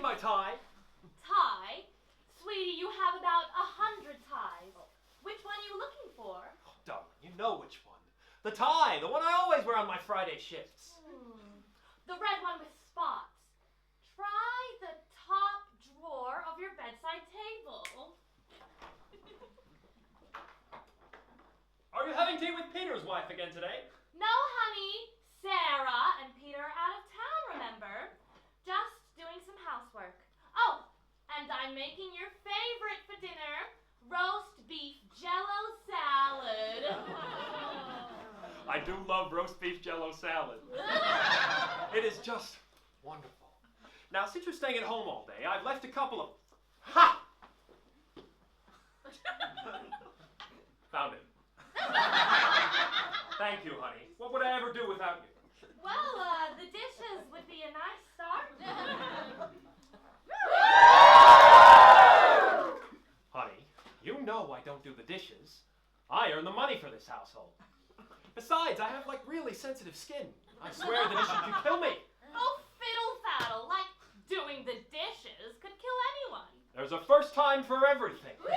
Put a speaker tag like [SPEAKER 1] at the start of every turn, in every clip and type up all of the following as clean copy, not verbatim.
[SPEAKER 1] need my tie.
[SPEAKER 2] Tie? Sweetie, you have about 100 ties. Which one are you looking for?
[SPEAKER 1] Oh, darling, you know which one. The tie, the one I always wear on my Friday shifts.
[SPEAKER 2] The red one with spots. Try the top drawer of your bedside table.
[SPEAKER 1] Are you having tea with Peter's wife again today?
[SPEAKER 2] No, honey. Sarah and Peter are out of town, remember? Just doing some housework. Oh, and I'm making your favorite for dinner, roast beef Jell-O salad.
[SPEAKER 1] I do love roast beef Jell-O salad. It is just wonderful. Now, since you're staying at home all day, I've left a couple of... Ha! Found it. Thank you, honey. What would I ever do without you?
[SPEAKER 2] Well, the dishes would be a nice start.
[SPEAKER 1] Honey, you know I don't do the dishes. I earn the money for this household. Besides, I have, really sensitive skin. I swear the dishes could kill me.
[SPEAKER 2] Oh, fiddle-faddle. Like, doing the dishes could kill anyone.
[SPEAKER 1] There's a first time for everything.
[SPEAKER 2] George,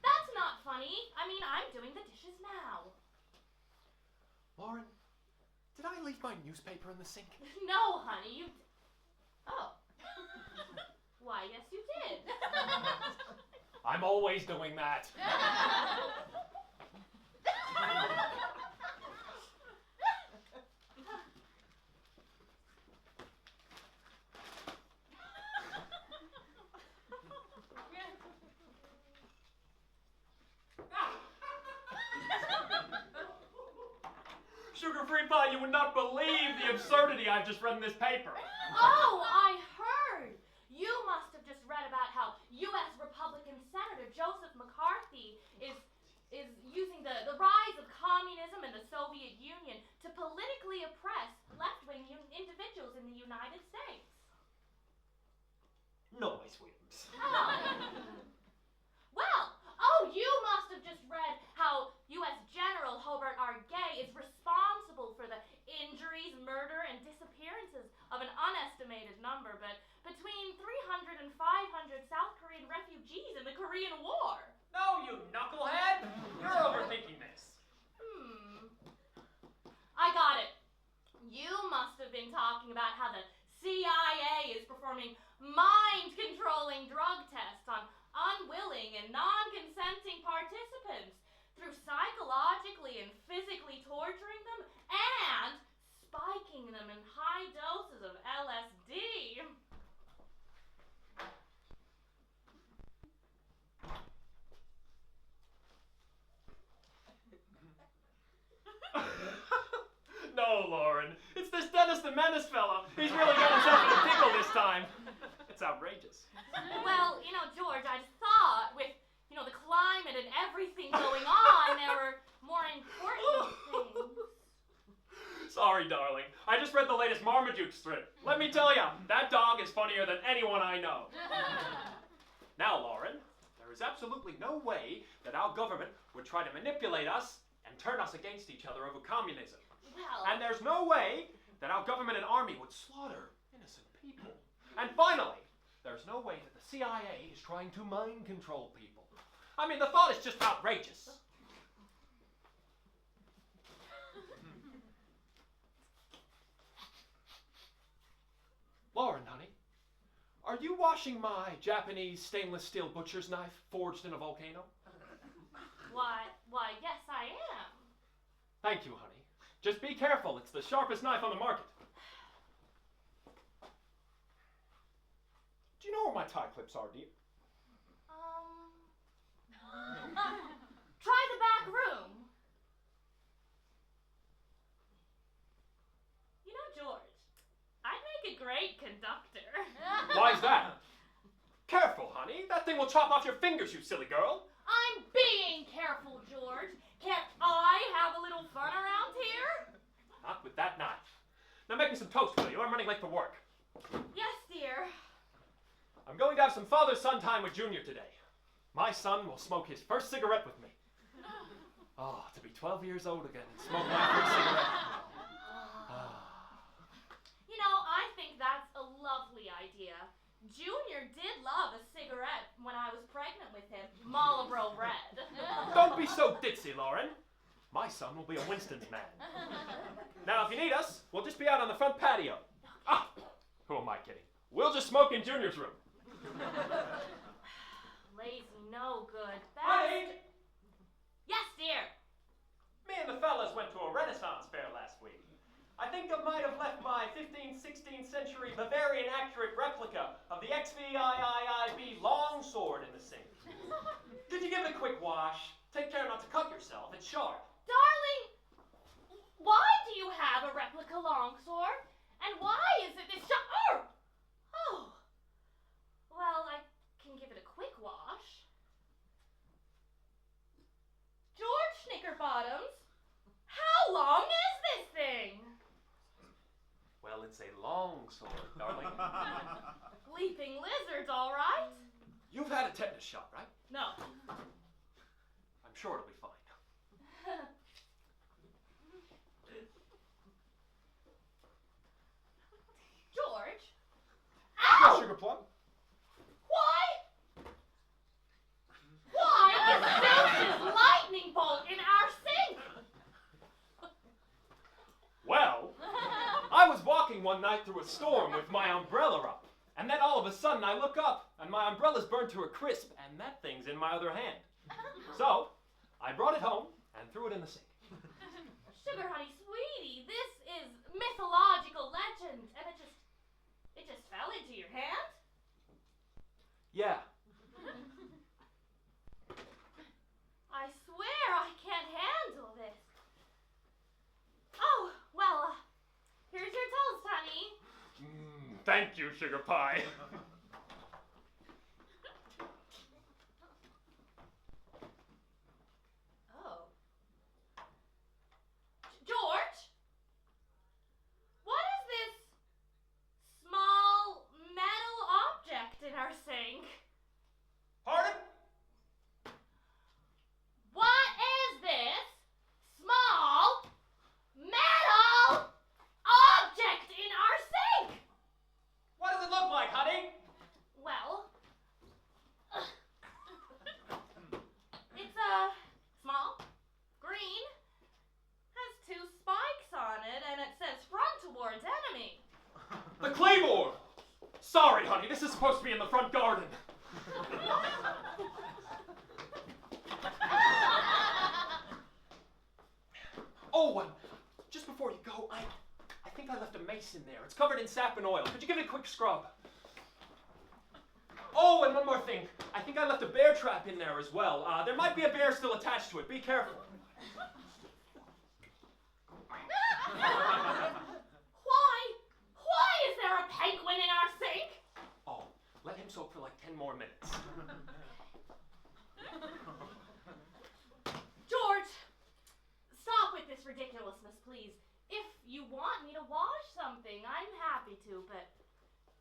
[SPEAKER 2] that's not funny. I mean, I'm doing the dishes now.
[SPEAKER 1] Lauren, did I leave my newspaper in the sink?
[SPEAKER 2] No, honey, you... Oh. Why, yes, you did.
[SPEAKER 1] I'm always doing that. Sugar-free pie, you would not believe the absurdity I've just read in this paper.
[SPEAKER 2] Oh, I heard. You must have just read about how U.S. Republican Senator Joseph McCarthy is using the rise of communism in the Soviet Union to politically oppress left-wing individuals in the United States.
[SPEAKER 1] Noise whims.
[SPEAKER 2] Well, you must have just read how U.S. General Hobart R. Gale is responsible for the injuries, murder, and disappearances of an unestimated number, but between 300 and 500 South Korean refugees in the Korean War.
[SPEAKER 1] No, you knucklehead! You're overthinking this.
[SPEAKER 2] I got it. You must have been talking about how the CIA is performing mind-controlling drug tests on unwilling and non-consenting participants through psychologically and physically torturing them and spiking them in high doses of LSD.
[SPEAKER 1] No, Lauren. It's this Dennis the Menace fella. He's really got himself in a pickle this time. It's outrageous.
[SPEAKER 2] Well, George, I just thought with, the climate and everything going on, there were more important things.
[SPEAKER 1] Sorry, darling. I just read the latest Marmaduke strip. Let me tell ya, that dog is funnier than anyone I know. Now, Lauren, there is absolutely no way that our government would try to manipulate us and turn us against each other over communism.
[SPEAKER 2] Well,
[SPEAKER 1] And there's no way that our government and army would slaughter innocent people. And finally, there's no way that the CIA is trying to mind control people. I mean, the thought is just outrageous. Lauren, honey, are you washing my Japanese stainless steel butcher's knife forged in a volcano?
[SPEAKER 2] why, yes, I am.
[SPEAKER 1] Thank you, honey. Just be careful. It's the sharpest knife on the market. Do you know where my tie clips are, dear?
[SPEAKER 2] Try the back room. George, I'd make a great conductor.
[SPEAKER 1] Why's that? Careful, honey. That thing will chop off your fingers, you silly girl.
[SPEAKER 2] I'm being careful, George. Can't I have a little fun around here?
[SPEAKER 1] Not with that knife. Now make me some toast, will you? I'm running late for work.
[SPEAKER 2] Yes, dear.
[SPEAKER 1] I'm going to have some father-son time with Junior today. My son will smoke his first cigarette with me. Oh, to be 12 years old again and smoke my first cigarette.
[SPEAKER 2] I think think that's a lovely idea. Junior did love a cigarette when I was pregnant with him, Marlboro Red.
[SPEAKER 1] Don't be so ditzy, Lauren. My son will be a Winston's man. Now, if you need us, we'll just be out on the front patio. Ah, who am I kidding? We'll just smoke in Junior's room.
[SPEAKER 2] Lazy, no good.
[SPEAKER 1] Honey!
[SPEAKER 2] Yes, dear.
[SPEAKER 1] Me and the fellas went to a Renaissance fair last week. I think I might have left my 15th, 16th century Bavarian accurate replica of the XVIIIB longsword in the sink. Could you give it a quick wash? Take care not to cut yourself. It's sharp.
[SPEAKER 2] Darling, why do you have a replica longsword? And why is it this sharp? Oh. Well, I can give it a quick wash. George Knickerbottoms, how long is this thing?
[SPEAKER 1] Well, it's a longsword, darling.
[SPEAKER 2] Leaping lizards, all right?
[SPEAKER 1] You've had a tetanus shot, right?
[SPEAKER 2] No.
[SPEAKER 1] I'm sure it'll be fine.
[SPEAKER 2] George?
[SPEAKER 3] Yes,
[SPEAKER 2] Ow!
[SPEAKER 3] Sugar Plum.
[SPEAKER 2] Why is Zeus's lightning bolt in our sink?
[SPEAKER 1] Well, I was walking one night through a storm with my umbrella up. And then all of a sudden I look up and my umbrella's burned to a crisp and that thing's in my other hand. So, I brought it home and threw it in the sink.
[SPEAKER 2] Sugar honey sweetie, this is mythological legend and it just fell into your hand?
[SPEAKER 1] Yeah.
[SPEAKER 2] I swear I can't handle this. Oh, well, here's your toast, honey.
[SPEAKER 1] Thank you, Sugar Pie.
[SPEAKER 2] Oh. George? What is this small metal object in our sink?
[SPEAKER 1] Pardon?
[SPEAKER 2] What is this small metal object in our sink?
[SPEAKER 1] What does it look like, honey?
[SPEAKER 2] Well, it's a small, green, has 2 spikes on it, and it says front towards enemy.
[SPEAKER 1] The claymore! Sorry, honey, this is supposed to be in the front garden. Oh, just before you go, I think I left a mace in there. It's covered in sap and oil. Could you give it a quick scrub? Oh, and one more thing. I think I left a bear trap in there as well. There might be a bear still attached to it. Be careful.
[SPEAKER 2] Why is there a penguin in our sink?
[SPEAKER 1] Oh, let him soak for like 10 more minutes.
[SPEAKER 2] George, stop with this ridiculousness, please. If you want me to wash something, I'm happy to, but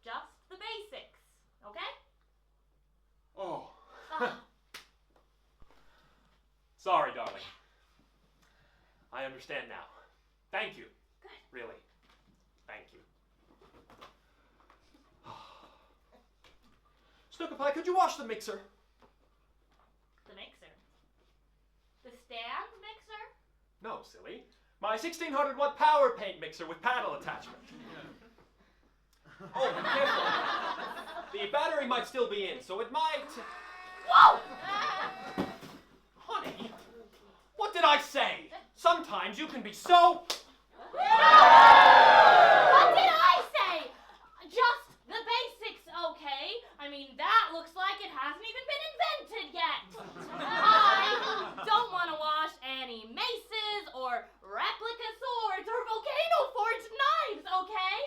[SPEAKER 2] just the basics, okay?
[SPEAKER 1] Oh. Sorry, darling. I understand now. Thank you.
[SPEAKER 2] Good.
[SPEAKER 1] Really. Thank you. Snooker Pie, could you wash the mixer?
[SPEAKER 2] The mixer. The stand mixer?
[SPEAKER 1] No, silly. My 1600 watt power paint mixer with paddle attachment. Oh, be careful. The battery might still be in, so it might...
[SPEAKER 2] Whoa!
[SPEAKER 1] Honey, what did I say? Sometimes you can be so...
[SPEAKER 2] What did I say? Just the basics, okay? I mean, that looks like it hasn't even been invented yet. I don't want to wash any maces or replica swords or volcano forged knives, okay?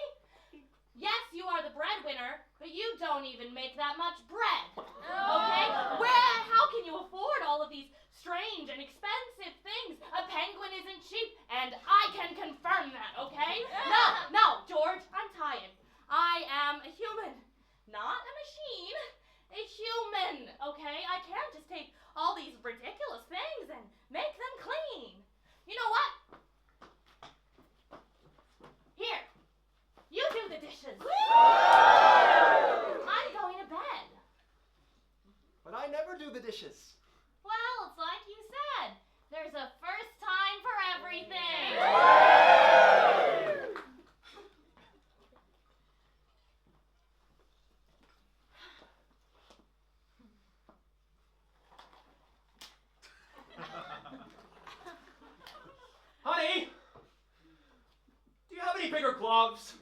[SPEAKER 2] Yes, you are the breadwinner, but you don't even make that much bread, okay? How can you afford all of these strange and expensive things? A penguin isn't cheap, and I can confirm that, okay? No, George, I'm tired. I am a human, not a machine. A human, okay? I can't just take all these ridiculous things and make them clean. You know what? Here, you do the dishes.
[SPEAKER 3] but I never do the dishes.
[SPEAKER 2] Well, it's like you said. There's a first time for everything.
[SPEAKER 1] Honey, do you have any bigger gloves?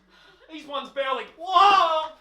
[SPEAKER 1] These ones barely. Whoa!